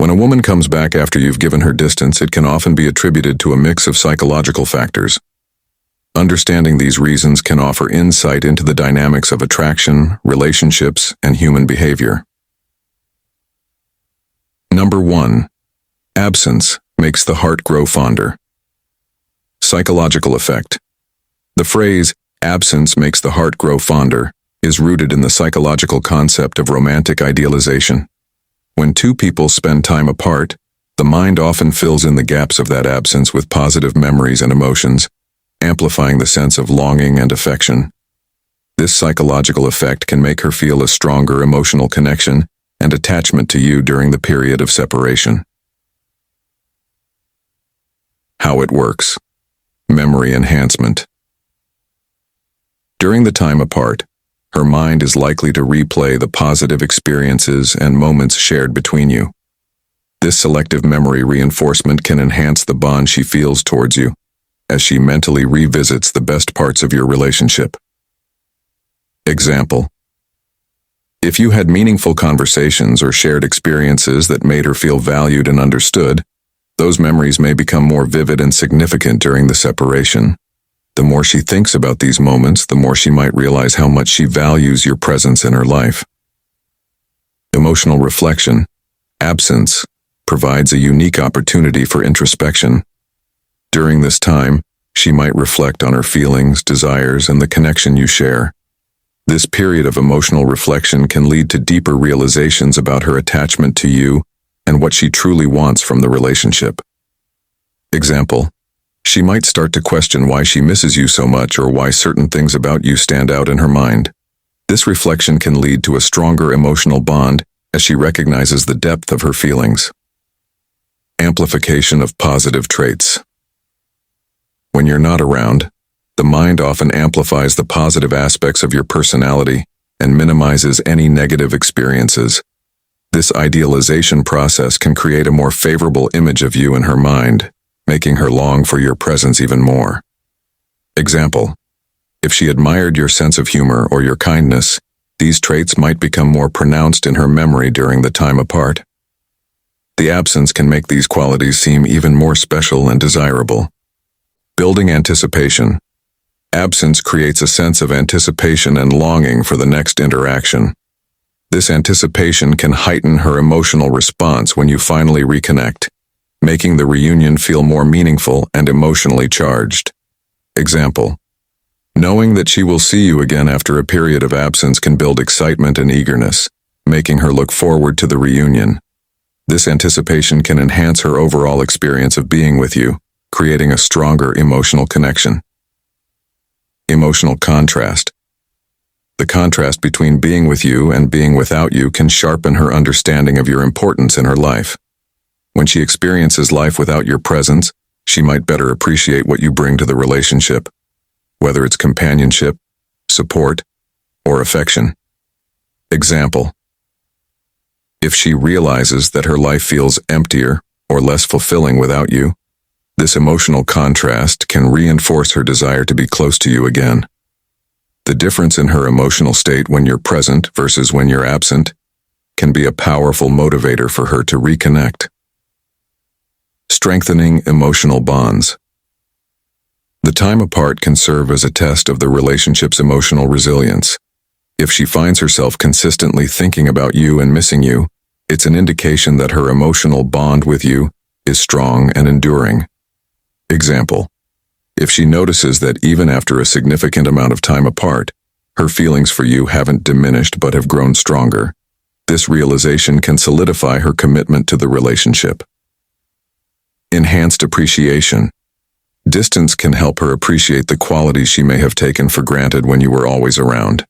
When a woman comes back after you've given her distance, it can often be attributed to a mix of psychological factors. Understanding these reasons can offer insight into the dynamics of attraction, relationships, and human behavior. Number 1. Absence makes the heart grow fonder. Psychological effect. The phrase, absence makes the heart grow fonder, is rooted in the psychological concept of romantic idealization. When two people spend time apart, the mind often fills in the gaps of that absence with positive memories and emotions, amplifying the sense of longing and affection. This psychological effect can make her feel a stronger emotional connection and attachment to you during the period of separation. How it works. Memory enhancement. During the time apart, her mind is likely to replay the positive experiences and moments shared between you. This selective memory reinforcement can enhance the bond she feels towards you, as she mentally revisits the best parts of your relationship. Example: if you had meaningful conversations or shared experiences that made her feel valued and understood, those memories may become more vivid and significant during the separation. The more she thinks about these moments, the more she might realize how much she values your presence in her life. Emotional reflection. Absence provides a unique opportunity for introspection. During this time, she might reflect on her feelings, desires, and the connection you share. This period of emotional reflection can lead to deeper realizations about her attachment to you and what she truly wants from the relationship. Example: she might start to question why she misses you so much or why certain things about you stand out in her mind. This reflection can lead to a stronger emotional bond as she recognizes the depth of her feelings. Amplification of positive traits. When you're not around, the mind often amplifies the positive aspects of your personality and minimizes any negative experiences. This idealization process can create a more favorable image of you in her mind, making her long for your presence even more. Example: if she admired your sense of humor or your kindness, these traits might become more pronounced in her memory during the time apart. The absence can make these qualities seem even more special and desirable. Building anticipation. Absence creates a sense of anticipation and longing for the next interaction. This anticipation can heighten her emotional response when you finally reconnect, making the reunion feel more meaningful and emotionally charged. Example: knowing that she will see you again after a period of absence can build excitement and eagerness, making her look forward to the reunion. This anticipation can enhance her overall experience of being with you, creating a stronger emotional connection. Emotional contrast. The contrast between being with you and being without you can sharpen her understanding of your importance in her life. When she experiences life without your presence, she might better appreciate what you bring to the relationship, whether it's companionship, support, or affection. Example: if she realizes that her life feels emptier or less fulfilling without you, this emotional contrast can reinforce her desire to be close to you again. The difference in her emotional state when you're present versus when you're absent can be a powerful motivator for her to reconnect. Strengthening emotional bonds. The time apart can serve as a test of the relationship's emotional resilience. If she finds herself consistently thinking about you and missing you, it's an indication that her emotional bond with you is strong and enduring. Example: if she notices that even after a significant amount of time apart, her feelings for you haven't diminished but have grown stronger, this realization can solidify her commitment to the relationship. Enhanced appreciation. Distance can help her appreciate the qualities she may have taken for granted when you were always around.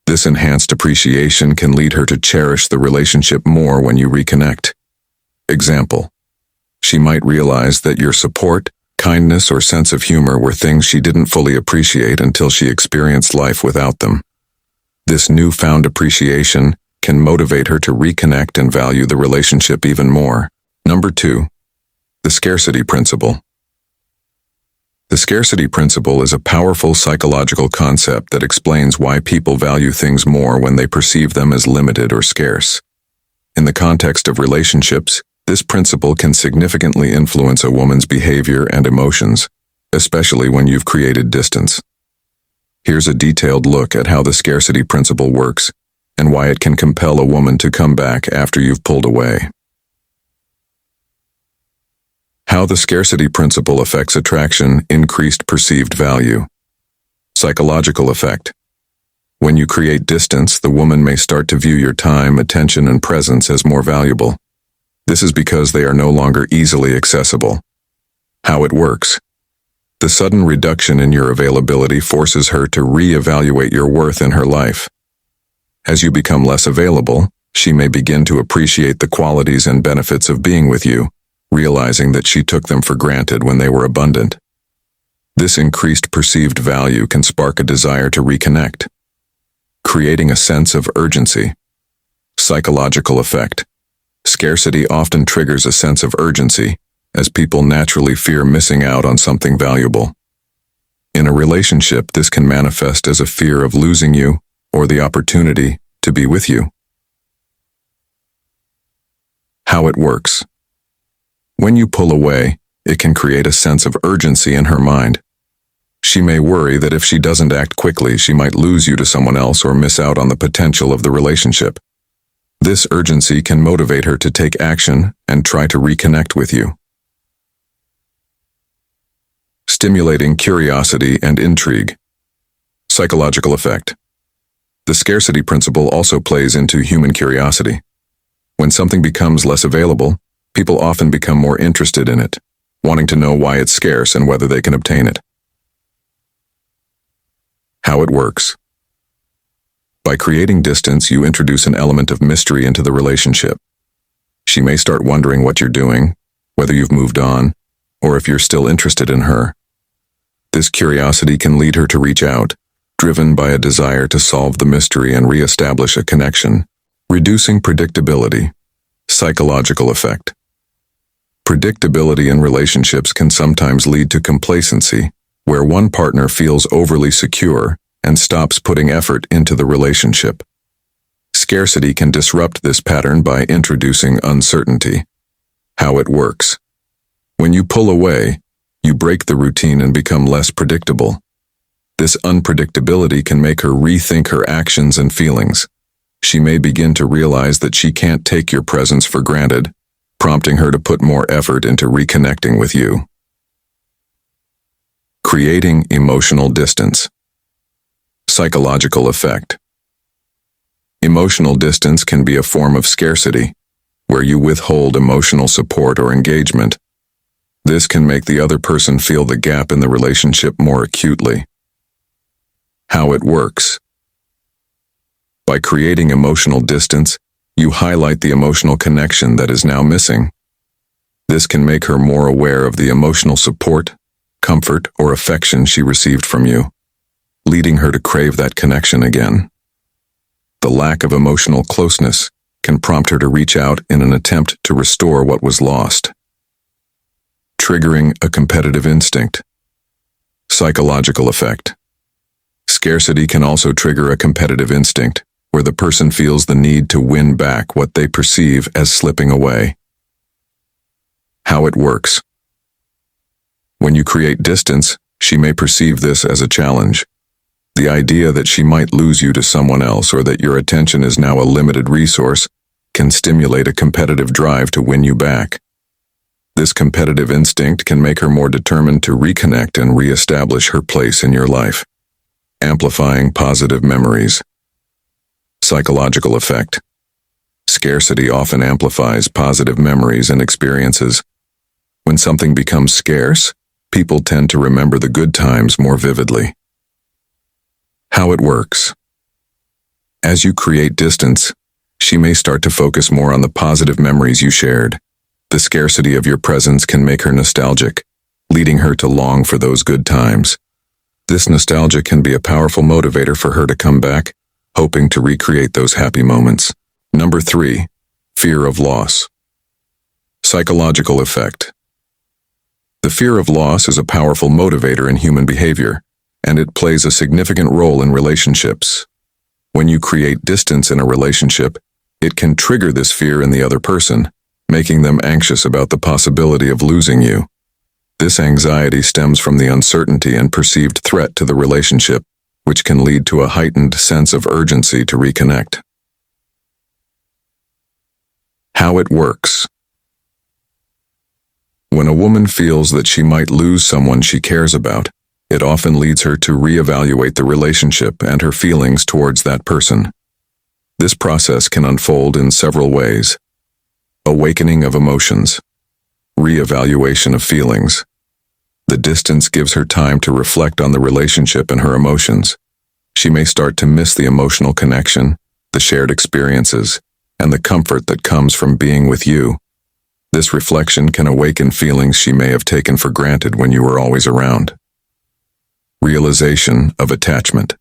This enhanced appreciation can lead her to cherish the relationship more when you reconnect. Example: she might realize that your support, kindness, or sense of humor were things she didn't fully appreciate until she experienced life without them. This newfound appreciation can motivate her to reconnect and value the relationship even more. Number 2. The Scarcity Principle. The Scarcity Principle is a powerful psychological concept that explains why people value things more when they perceive them as limited or scarce. In the context of relationships, This principle can significantly influence a woman's behavior and emotions, especially when you've created distance. Here's a detailed look at how the scarcity principle works and why it can compel a woman to come back after you've pulled away. How the scarcity principle affects attraction: increased perceived value. Psychological effect. When you create distance, the woman may start to view your time, attention, and presence as more valuable. This is because they are no longer easily accessible. How it works. The sudden reduction in your availability forces her to re-evaluate your worth in her life. As you become less available, she may begin to appreciate the qualities and benefits of being with you, realizing that she took them for granted when they were abundant. This increased perceived value can spark a desire to reconnect, creating a sense of urgency. Psychological effect. Scarcity often triggers a sense of urgency, as people naturally fear missing out on something valuable. In a relationship, this can manifest as a fear of losing you or the opportunity to be with you. How it works. When you pull away, it can create a sense of urgency in her mind. She may worry that if she doesn't act quickly, she might lose you to someone else or miss out on the potential of the relationship. This urgency can motivate her to take action and try to reconnect with you. Stimulating curiosity and intrigue. Psychological effect. The scarcity principle also plays into human curiosity. When something becomes less available, people often become more interested in it, wanting to know why it's scarce and whether they can obtain it. How it works. By creating distance, you introduce an element of mystery into the relationship. She may start wondering what you're doing, whether you've moved on, or if you're still interested in her. This curiosity can lead her to reach out, driven by a desire to solve the mystery and re-establish a connection. Reducing predictability. Psychological effect. Predictability in relationships can sometimes lead to complacency, where one partner feels overly secure and stops putting effort into the relationship. Scarcity can disrupt this pattern by introducing uncertainty. How it works. When you pull away, you break the routine and become less predictable. This unpredictability can make her rethink her actions and feelings. She may begin to realize that she can't take your presence for granted, prompting her to put more effort into reconnecting with you. Creating emotional distance. Psychological effect. Emotional distance can be a form of scarcity, where you withhold emotional support or engagement. This can make the other person feel the gap in the relationship more acutely. How it works. By creating emotional distance, you highlight the emotional connection that is now missing. This can make her more aware of the emotional support, comfort, or affection she received from you, leading her to crave that connection again. The lack of emotional closeness can prompt her to reach out in an attempt to restore what was lost. Triggering a competitive instinct. Psychological effect. Scarcity can also trigger a competitive instinct, where the person feels the need to win back what they perceive as slipping away. How it works. When you create distance, she may perceive this as a challenge. The idea that she might lose you to someone else or that your attention is now a limited resource can stimulate a competitive drive to win you back. This competitive instinct can make her more determined to reconnect and re-establish her place in your life. Amplifying positive memories. Psychological effect. Scarcity often amplifies positive memories and experiences. When something becomes scarce, people tend to remember the good times more vividly. How it works. As you create distance, she may start to focus more on the positive memories you shared. The scarcity of your presence can make her nostalgic, leading her to long for those good times. This nostalgia can be a powerful motivator for her to come back, hoping to recreate those happy moments. Number 3, fear of loss. Psychological effect. The fear of loss is a powerful motivator in human behavior, and it plays a significant role in relationships. When you create distance in a relationship, it can trigger this fear in the other person, making them anxious about the possibility of losing you. This anxiety stems from the uncertainty and perceived threat to the relationship, which can lead to a heightened sense of urgency to reconnect. How it works. When a woman feels that she might lose someone she cares about, it often leads her to reevaluate the relationship and her feelings towards that person. This process can unfold in several ways. Awakening of emotions. Reevaluation of feelings. The distance gives her time to reflect on the relationship and her emotions. She may start to miss the emotional connection, the shared experiences, and the comfort that comes from being with you. This reflection can awaken feelings she may have taken for granted when you were always around. Realization of attachment.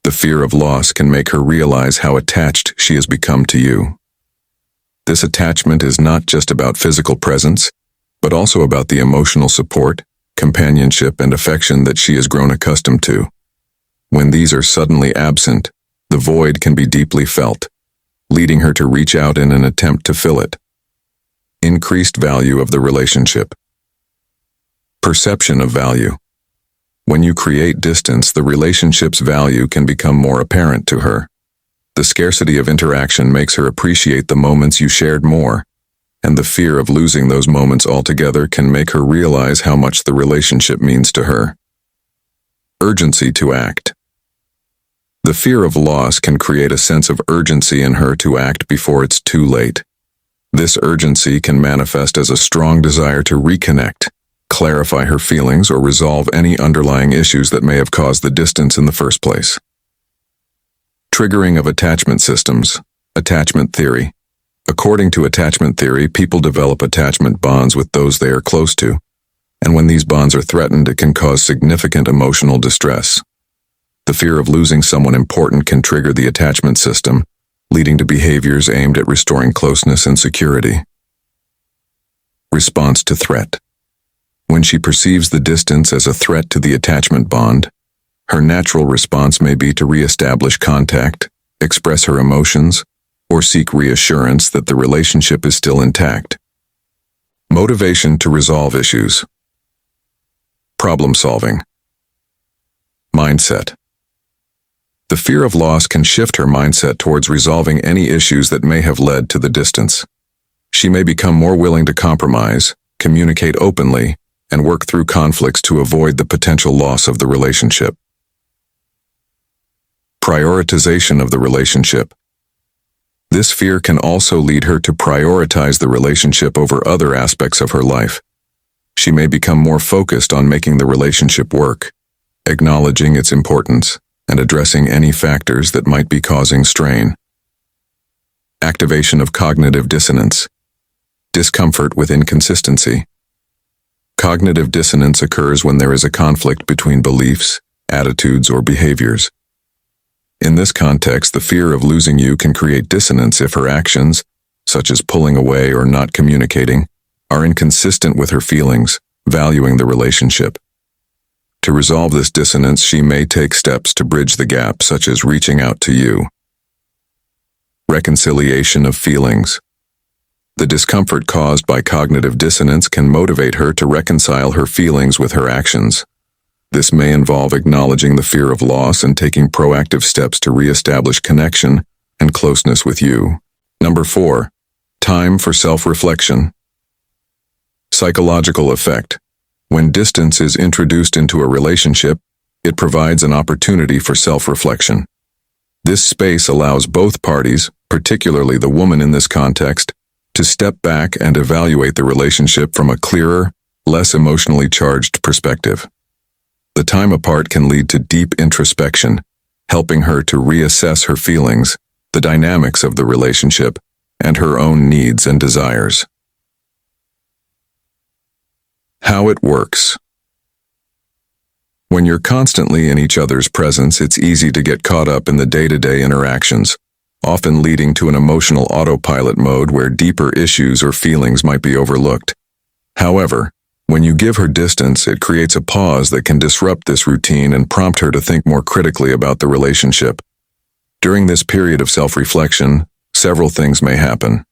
The fear of loss can make her realize how attached she has become to you. This attachment is not just about physical presence, but also about the emotional support, companionship, and affection that she has grown accustomed to. When these are suddenly absent, the void can be deeply felt, leading her to reach out in an attempt to fill it. Increased value of the relationship. Perception of value. When you create distance, the relationship's value can become more apparent to her. The scarcity of interaction makes her appreciate the moments you shared more, and the fear of losing those moments altogether can make her realize how much the relationship means to her. Urgency to act. The fear of loss can create a sense of urgency in her to act before it's too late. This urgency can manifest as a strong desire to reconnect, clarify her feelings, or resolve any underlying issues that may have caused the distance in the first place. Triggering of attachment systems. Attachment theory. According to attachment theory, people develop attachment bonds with those they are close to, and when these bonds are threatened, it can cause significant emotional distress. The fear of losing someone important can trigger the attachment system, leading to behaviors aimed at restoring closeness and security. Response to threat. When she perceives the distance as a threat to the attachment bond, her natural response may be to reestablish contact, express her emotions, or seek reassurance that the relationship is still intact. Motivation to resolve issues. Problem solving. Mindset. The fear of loss can shift her mindset towards resolving any issues that may have led to the distance. She may become more willing to compromise, communicate openly, and work through conflicts to avoid the potential loss of the relationship. Prioritization of the relationship. This fear can also lead her to prioritize the relationship over other aspects of her life. She may become more focused on making the relationship work, acknowledging its importance, and addressing any factors that might be causing strain. Activation of cognitive dissonance. Discomfort with inconsistency. Cognitive dissonance occurs when there is a conflict between beliefs, attitudes, or behaviors. In this context, the fear of losing you can create dissonance if her actions, such as pulling away or not communicating, are inconsistent with her feelings, valuing the relationship. To resolve this dissonance, she may take steps to bridge the gap, such as reaching out to you. Reconciliation of feelings. The discomfort caused by cognitive dissonance can motivate her to reconcile her feelings with her actions. This may involve acknowledging the fear of loss and taking proactive steps to reestablish connection and closeness with you. Number 4. Time for self-reflection. Psychological effect. When distance is introduced into a relationship, it provides an opportunity for self-reflection. This space allows both parties, particularly the woman in this context, to step back and evaluate the relationship from a clearer, less emotionally charged perspective. The time apart can lead to deep introspection, helping her to reassess her feelings, the dynamics of the relationship, and her own needs and desires. How it works. When you're constantly in each other's presence, it's easy to get caught up in the day-to-day interactions, often leading to an emotional autopilot mode where deeper issues or feelings might be overlooked. However, when you give her distance, it creates a pause that can disrupt this routine and prompt her to think more critically about the relationship. During this period of self-reflection, several things may happen.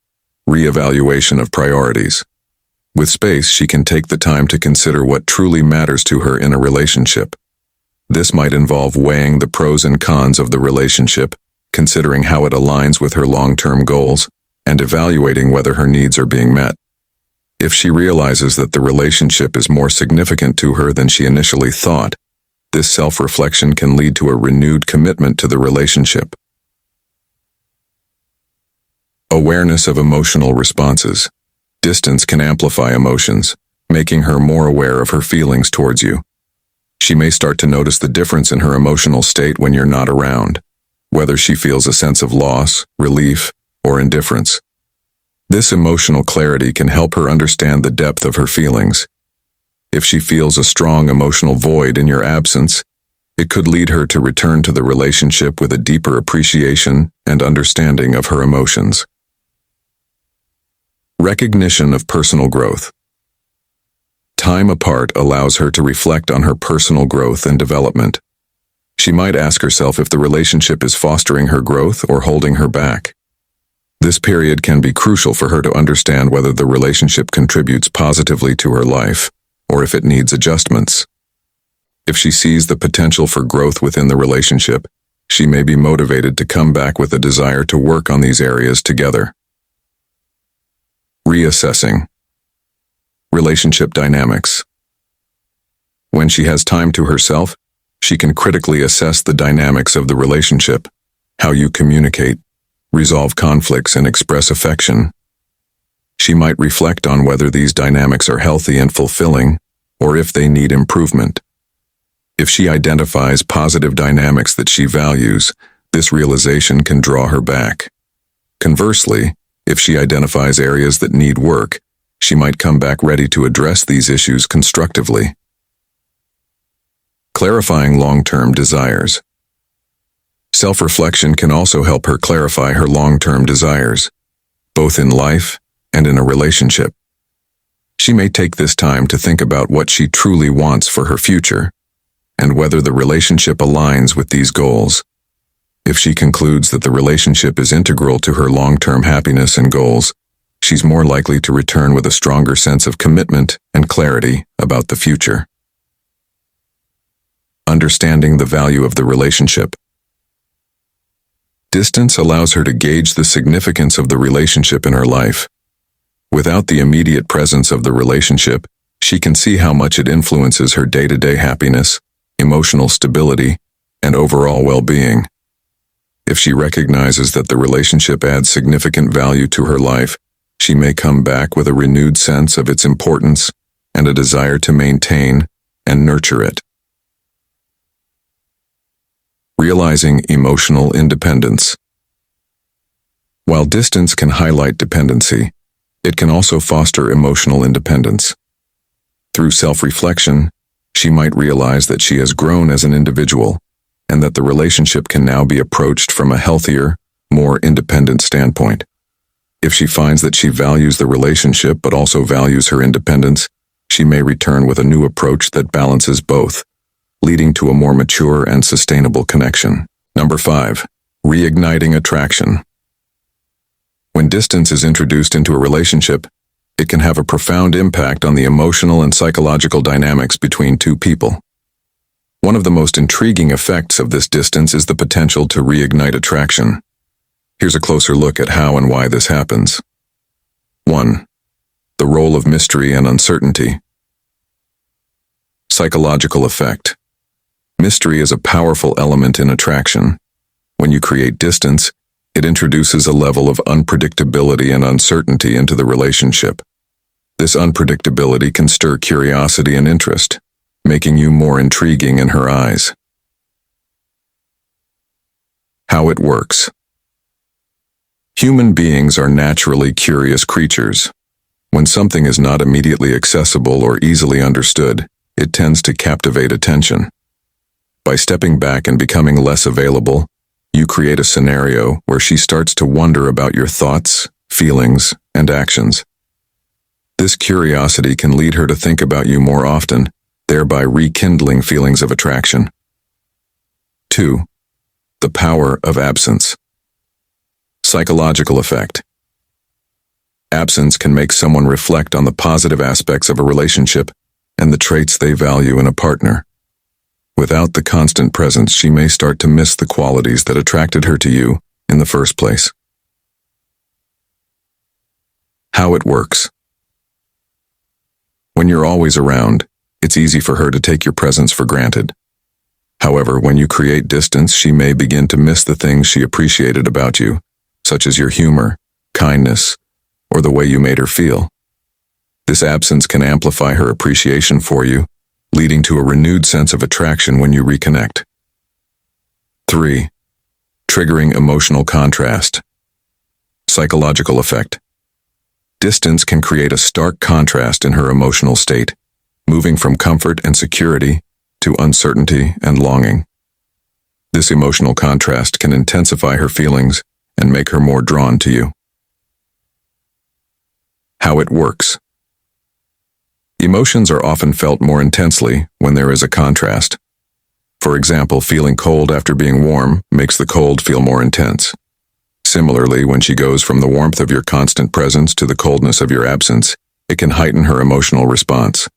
Reevaluation of priorities. With space, she can take the time to consider what truly matters to her in a relationship. This might involve weighing the pros and cons of the relationship, considering how it aligns with her long-term goals, and evaluating whether her needs are being met. If she realizes that the relationship is more significant to her than she initially thought, this self-reflection can lead to a renewed commitment to the relationship. Awareness of emotional responses. Distance can amplify emotions, making her more aware of her feelings towards you. She may start to notice the difference in her emotional state when you're not around, whether she feels a sense of loss, relief, or indifference. This emotional clarity can help her understand the depth of her feelings. If she feels a strong emotional void in your absence, it could lead her to return to the relationship with a deeper appreciation and understanding of her emotions. Recognition of personal growth. Time apart allows her to reflect on her personal growth and development. She might ask herself if the relationship is fostering her growth or holding her back. This period can be crucial for her to understand whether the relationship contributes positively to her life, or if it needs adjustments. If she sees the potential for growth within the relationship, she may be motivated to come back with a desire to work on these areas together. Reassessing. Relationship dynamics. When she has time to herself, she can critically assess the dynamics of the relationship, how you communicate, resolve conflicts, and express affection. She might reflect on whether these dynamics are healthy and fulfilling, or if they need improvement. If she identifies positive dynamics that she values, this realization can draw her back. Conversely, if she identifies areas that need work, she might come back ready to address these issues constructively. Clarifying long-term desires. Self-reflection can also help her clarify her long-term desires, both in life and in a relationship. She may take this time to think about what she truly wants for her future, and whether the relationship aligns with these goals. If she concludes that the relationship is integral to her long-term happiness and goals, she's more likely to return with a stronger sense of commitment and clarity about the future. Understanding the value of the relationship. Distance allows her to gauge the significance of the relationship in her life. Without the immediate presence of the relationship, she can see how much it influences her day-to-day happiness, emotional stability, and overall well-being. If she recognizes that the relationship adds significant value to her life, she may come back with a renewed sense of its importance and a desire to maintain and nurture it. Realizing emotional independence. While distance can highlight dependency, it can also foster emotional independence. Through self-reflection, she might realize that she has grown as an individual and that the relationship can now be approached from a healthier, more independent standpoint. If she finds that she values the relationship but also values her independence, she may return with a new approach that balances both, leading to a more mature and sustainable connection. Number 5. Reigniting attraction. When distance is introduced into a relationship, it can have a profound impact on the emotional and psychological dynamics between two people. One of the most intriguing effects of this distance is the potential to reignite attraction. Here's a closer look at how and why this happens. 1. The role of mystery and uncertainty. Psychological effect. Mystery is a powerful element in attraction. When you create distance, it introduces a level of unpredictability and uncertainty into the relationship. This unpredictability can stir curiosity and interest, making you more intriguing in her eyes. How it works. Human beings are naturally curious creatures. When something is not immediately accessible or easily understood, it tends to captivate attention. By stepping back and becoming less available, you create a scenario where she starts to wonder about your thoughts, feelings, and actions. This curiosity can lead her to think about you more often, thereby rekindling feelings of attraction. 2. The power of absence. Psychological effect. Absence can make someone reflect on the positive aspects of a relationship and the traits they value in a partner. Without the constant presence, she may start to miss the qualities that attracted her to you in the first place. How it works. When you're always around, it's easy for her to take your presence for granted. However, when you create distance, she may begin to miss the things she appreciated about you, such as your humor, kindness, or the way you made her feel. This absence can amplify her appreciation for you, leading to a renewed sense of attraction when you reconnect. 3. Triggering emotional contrast. Psychological effect. Distance can create a stark contrast in her emotional state, moving from comfort and security to uncertainty and longing. This emotional contrast can intensify her feelings and make her more drawn to you. How it works. Emotions are often felt more intensely when there is a contrast. For example, feeling cold after being warm makes the cold feel more intense. Similarly, when she goes from the warmth of your constant presence to the coldness of your absence, it can heighten her emotional response.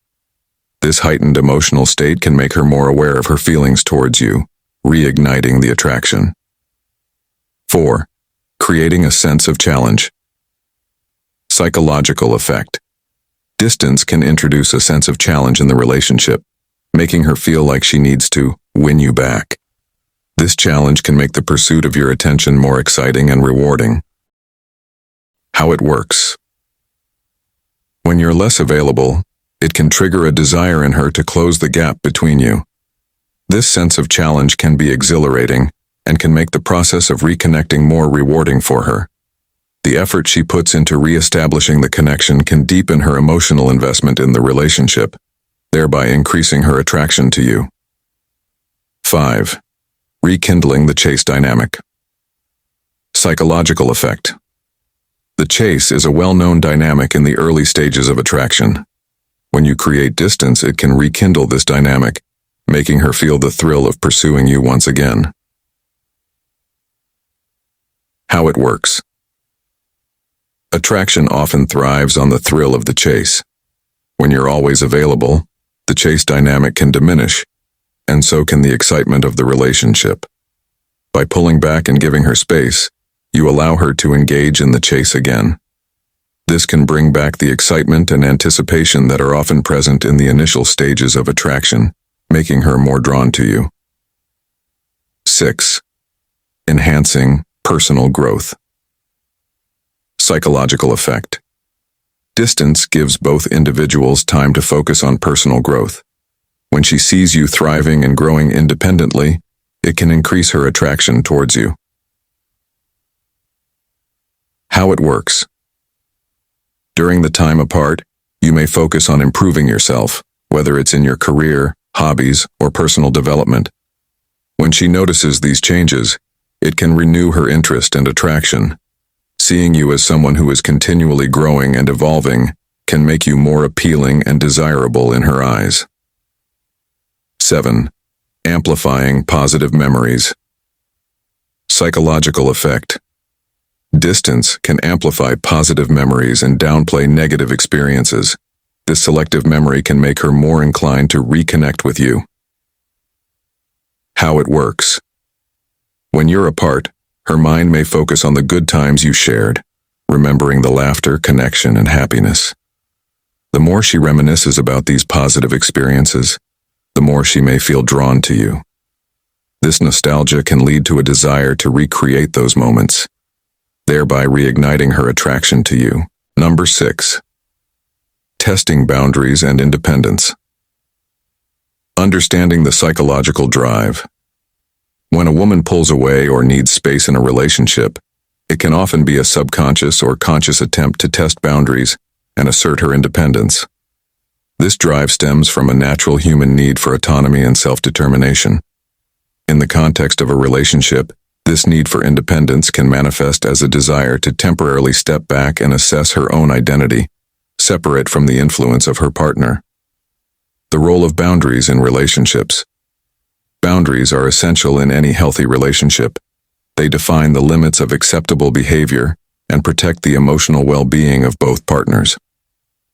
This heightened emotional state can make her more aware of her feelings towards you, reigniting the attraction. 4. Creating a sense of challenge. Psychological effect. Distance can introduce a sense of challenge in the relationship, making her feel like she needs to win you back. This challenge can make the pursuit of your attention more exciting and rewarding. How it works. When you're less available, it can trigger a desire in her to close the gap between you. This sense of challenge can be exhilarating and can make the process of reconnecting more rewarding for her. The effort she puts into re-establishing the connection can deepen her emotional investment in the relationship, thereby increasing her attraction to you. 5. Rekindling the chase dynamic. Psychological effect. The chase is a well-known dynamic in the early stages of attraction. When you create distance, it can rekindle this dynamic, making her feel the thrill of pursuing you once again. How it works. Attraction often thrives on the thrill of the chase. When you're always available, the chase dynamic can diminish, and so can the excitement of the relationship. By pulling back and giving her space, you allow her to engage in the chase again. This can bring back the excitement and anticipation that are often present in the initial stages of attraction, making her more drawn to you. 6. Enhancing personal growth. Psychological effect. Distance gives both individuals time to focus on personal growth. When she sees you thriving and growing independently, it can increase her attraction towards you. How it works. During the time apart, you may focus on improving yourself, whether it's in your career, hobbies, or personal development. When she notices these changes, it can renew her interest and attraction. Seeing you as someone who is continually growing and evolving can make you more appealing and desirable in her eyes. 7. Amplifying positive memories. Psychological effect. Distance can amplify positive memories and downplay negative experiences. This selective memory can make her more inclined to reconnect with you. How it works. When you're apart, her mind may focus on the good times you shared, remembering the laughter, connection, and happiness. The more she reminisces about these positive experiences, the more she may feel drawn to you. This nostalgia can lead to a desire to recreate those moments, thereby reigniting her attraction to you. Number 6. Testing boundaries and independence. Understanding the psychological drive. When a woman pulls away or needs space in a relationship, it can often be a subconscious or conscious attempt to test boundaries and assert her independence. This drive stems from a natural human need for autonomy and self-determination. In the context of a relationship, this need for independence can manifest as a desire to temporarily step back and assess her own identity, separate from the influence of her partner. The role of boundaries in relationships. Boundaries are essential in any healthy relationship. They define the limits of acceptable behavior and protect the emotional well-being of both partners.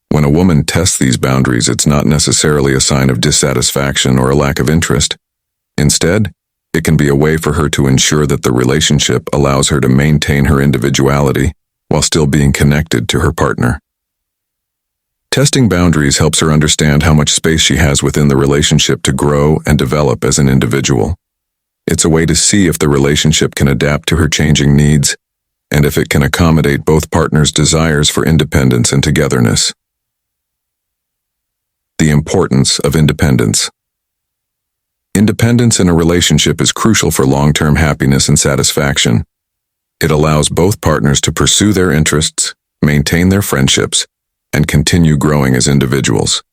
When a woman tests these boundaries, it's not necessarily a sign of dissatisfaction or a lack of interest. Instead, it can be a way for her to ensure that the relationship allows her to maintain her individuality while still being connected to her partner. Testing boundaries helps her understand how much space she has within the relationship to grow and develop as an individual. It's a way to see if the relationship can adapt to her changing needs and if it can accommodate both partners' desires for independence and togetherness. The importance of independence. Independence in a relationship is crucial for long-term happiness and satisfaction. It allows both partners to pursue their interests, maintain their friendships, and continue growing as individuals.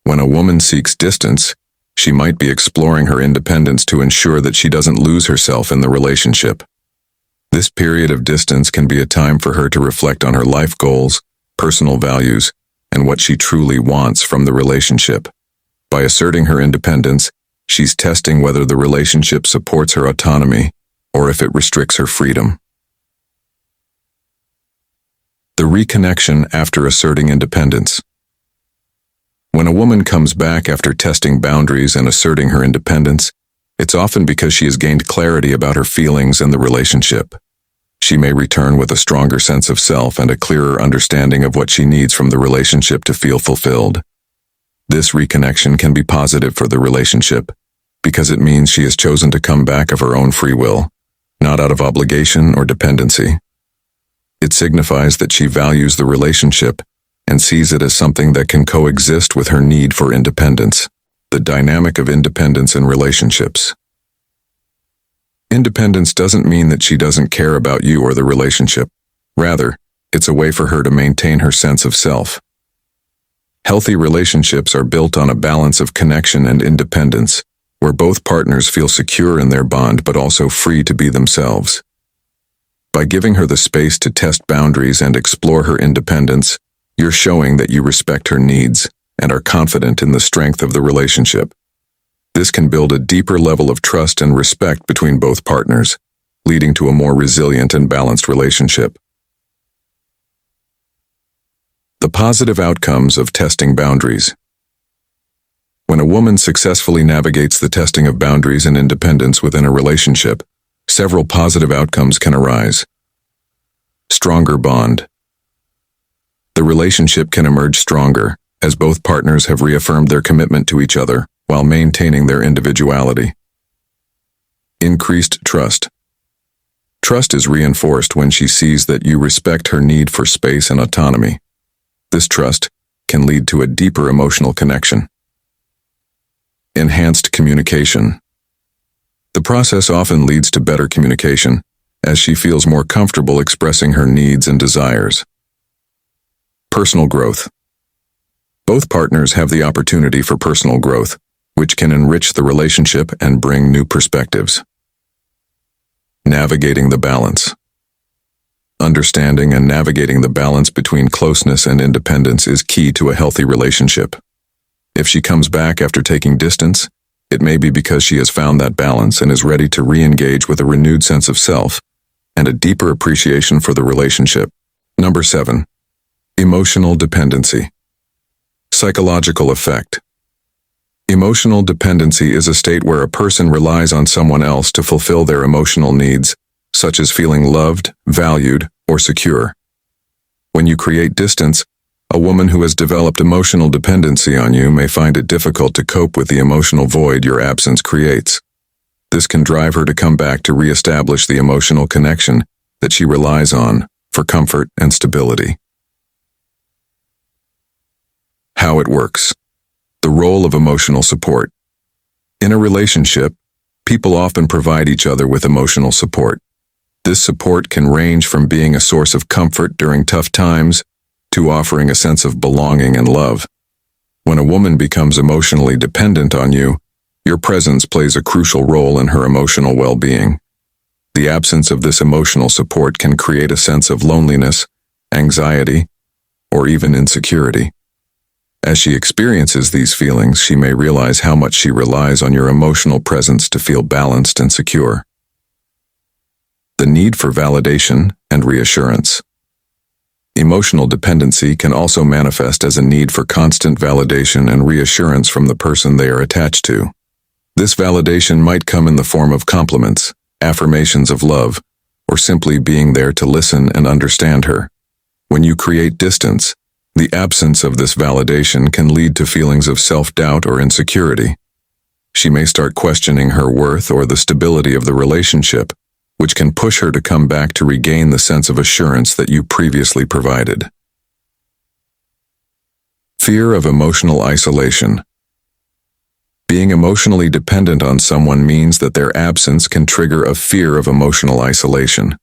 When a woman seeks distance, she might be exploring her independence to ensure that she doesn't lose herself in the relationship. This period of distance can be a time for her to reflect on her life goals, personal values, and what she truly wants from the relationship. By asserting her independence, she's testing whether the relationship supports her autonomy or if it restricts her freedom. The reconnection after asserting independence. When a woman comes back after testing boundaries and asserting her independence, it's often because she has gained clarity about her feelings and the relationship. She may return with a stronger sense of self and a clearer understanding of what she needs from the relationship to feel fulfilled. This reconnection can be positive for the relationship because it means she has chosen to come back of her own free will, not out of obligation or dependency. It signifies that she values the relationship and sees it as something that can coexist with her need for independence. The dynamic of independence in relationships. Independence doesn't mean that she doesn't care about you or the relationship. Rather, it's a way for her to maintain her sense of self. Healthy relationships are built on a balance of connection and independence, where both partners feel secure in their bond but also free to be themselves. By giving her the space to test boundaries and explore her independence, you're showing that you respect her needs and are confident in the strength of the relationship. This can build a deeper level of trust and respect between both partners, leading to a more resilient and balanced relationship. The positive outcomes of testing boundaries. When a woman successfully navigates the testing of boundaries and independence within a relationship, several positive outcomes can arise. Stronger bond. The relationship can emerge stronger, as both partners have reaffirmed their commitment to each other while maintaining their individuality. Increased trust. Trust is reinforced when she sees that you respect her need for space and autonomy. This trust can lead to a deeper emotional connection. Enhanced communication. The process often leads to better communication, as she feels more comfortable expressing her needs and desires. Personal growth. Both partners have the opportunity for personal growth, which can enrich the relationship and bring new perspectives. Navigating the balance. Understanding and navigating the balance between closeness and independence is key to a healthy relationship. If she comes back after taking distance, it may be because she has found that balance and is ready to re-engage with a renewed sense of self and a deeper appreciation for the relationship. Number 7. Emotional dependency. Psychological effect. Emotional dependency is a state where a person relies on someone else to fulfill their emotional needs, such as feeling loved, valued, or secure. When you create distance, a woman who has developed emotional dependency on you may find it difficult to cope with the emotional void your absence creates. This can drive her to come back to reestablish the emotional connection that she relies on for comfort and stability. How it works. The role of emotional support. In a relationship, people often provide each other with emotional support. This support can range from being a source of comfort during tough times to offering a sense of belonging and love. When a woman becomes emotionally dependent on you, your presence plays a crucial role in her emotional well-being. The absence of this emotional support can create a sense of loneliness, anxiety, or even insecurity. As she experiences these feelings, she may realize how much she relies on your emotional presence to feel balanced and secure. The need for validation and reassurance. Emotional dependency can also manifest as a need for constant validation and reassurance from the person they are attached to. This validation might come in the form of compliments, affirmations of love, or simply being there to listen and understand her. When you create distance, the absence of this validation can lead to feelings of self-doubt or insecurity. She may start questioning her worth or the stability of the relationship, which can push her to come back to regain the sense of assurance that you previously provided. Fear of emotional isolation. Being emotionally dependent on someone means that their absence can trigger a fear of emotional isolation.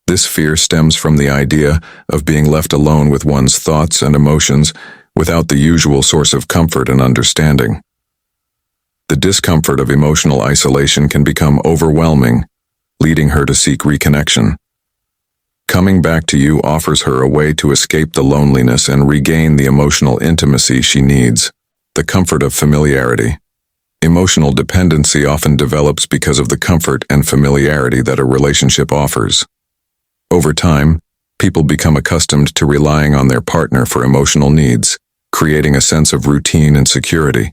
This fear stems from the idea of being left alone with one's thoughts and emotions without the usual source of comfort and understanding. The discomfort of emotional isolation can become overwhelming, leading her to seek reconnection. Coming back to you offers her a way to escape the loneliness and regain the emotional intimacy she needs. The comfort of familiarity. Emotional dependency often develops because of the comfort and familiarity that a relationship offers. Over time, people become accustomed to relying on their partner for emotional needs, creating a sense of routine and security.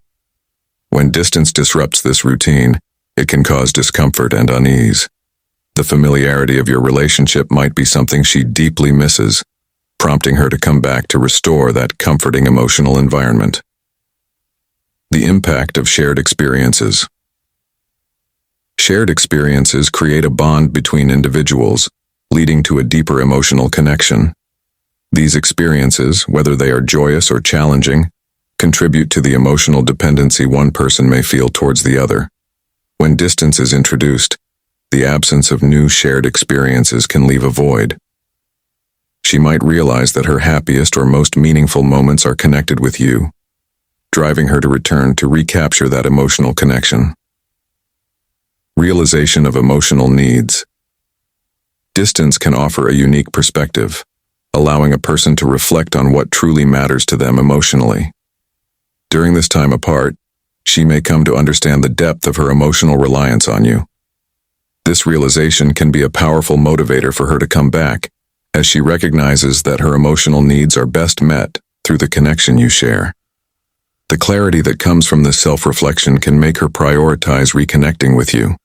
When distance disrupts this routine, it can cause discomfort and unease. The familiarity of your relationship might be something she deeply misses, prompting her to come back to restore that comforting emotional environment. The impact of shared experiences. Shared experiences create a bond between individuals, leading to a deeper emotional connection. These experiences, whether they are joyous or challenging, contribute to the emotional dependency one person may feel towards the other. When distance is introduced, the absence of new shared experiences can leave a void. She might realize that her happiest or most meaningful moments are connected with you, driving her to return to recapture that emotional connection. Realization of emotional needs. Distance can offer a unique perspective, allowing a person to reflect on what truly matters to them emotionally. During this time apart, she may come to understand the depth of her emotional reliance on you. This realization can be a powerful motivator for her to come back, as she recognizes that her emotional needs are best met through the connection you share. The clarity that comes from this self-reflection can make her prioritize reconnecting with you,